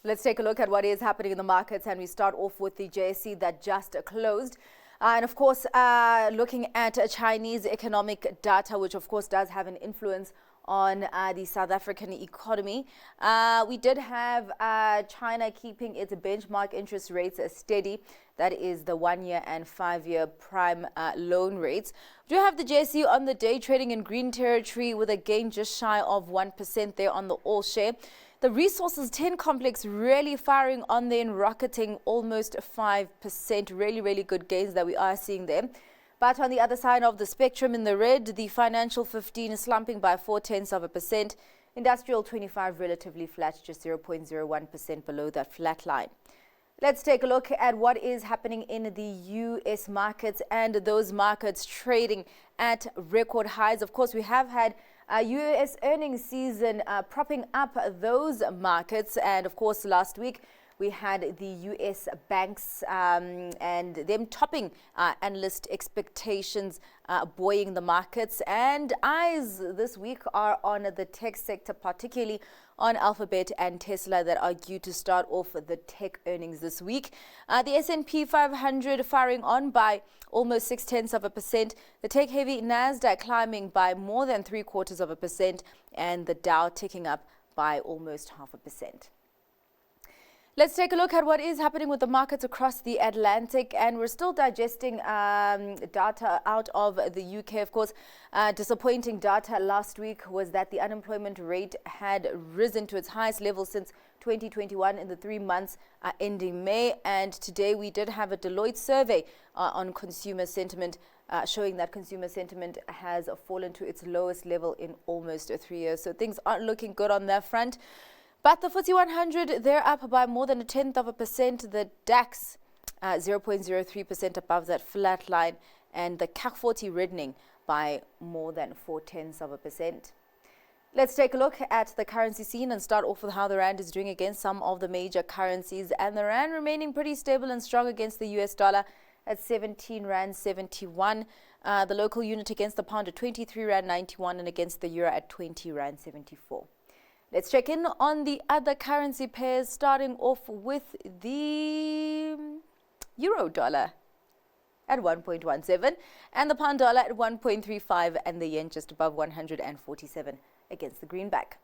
Let's take a look at what is happening in the markets, and we start off with the JSE that just closed. And of course, looking at Chinese economic data, which of course does have an influence on the South African economy. We did have China keeping its benchmark interest rates steady. That is the 1-year and 5-year prime loan rates. We do have the JSE on the day trading in green territory with a gain just shy of 1% there on the all share. The Resources 10 complex really firing on there and rocketing almost 5%. Really good gains that we are seeing there. But on the other side of the spectrum in the red, the Financial 15 is slumping by 0.4%. Industrial 25 relatively flat, just 0.01% below that flat line. Let's take a look at what is happening in the U.S. markets, and those markets trading at record highs. Of course, we have had U.S. earnings season propping up those markets. And of course, last week we had the U.S. banks and them topping analyst expectations, buoying the markets. And eyes this week are on the tech sector, particularly on Alphabet and Tesla, that are due to start off the tech earnings this week. The S&P 500 firing on by almost 0.6%. The tech-heavy Nasdaq climbing by more than 0.75%, and the Dow ticking up by almost 0.5%. Let's take a look at what is happening with the markets across the Atlantic, and we're still digesting data out of the UK. Of course, disappointing data last week was that the unemployment rate had risen to its highest level since 2021 in the 3 months ending May. And today we did have a Deloitte survey on consumer sentiment showing that consumer sentiment has fallen to its lowest level in almost 3 years. So things aren't looking good on that front. But the FTSE 100, they're up by more than 0.1%. The DAX, 0.03% above that flat line. And the CAC 40 reddening by more than 0.4%. Let's take a look at the currency scene and start off with how the Rand is doing against some of the major currencies. And the Rand remaining pretty stable and strong against the US dollar at 17 Rand 71. The local unit against the pound at 23 Rand 91, and against the euro at 20 Rand 74. Let's check in on the other currency pairs, starting off with the euro dollar at 1.17 and the pound dollar at 1.35, and the yen just above 147 against the greenback.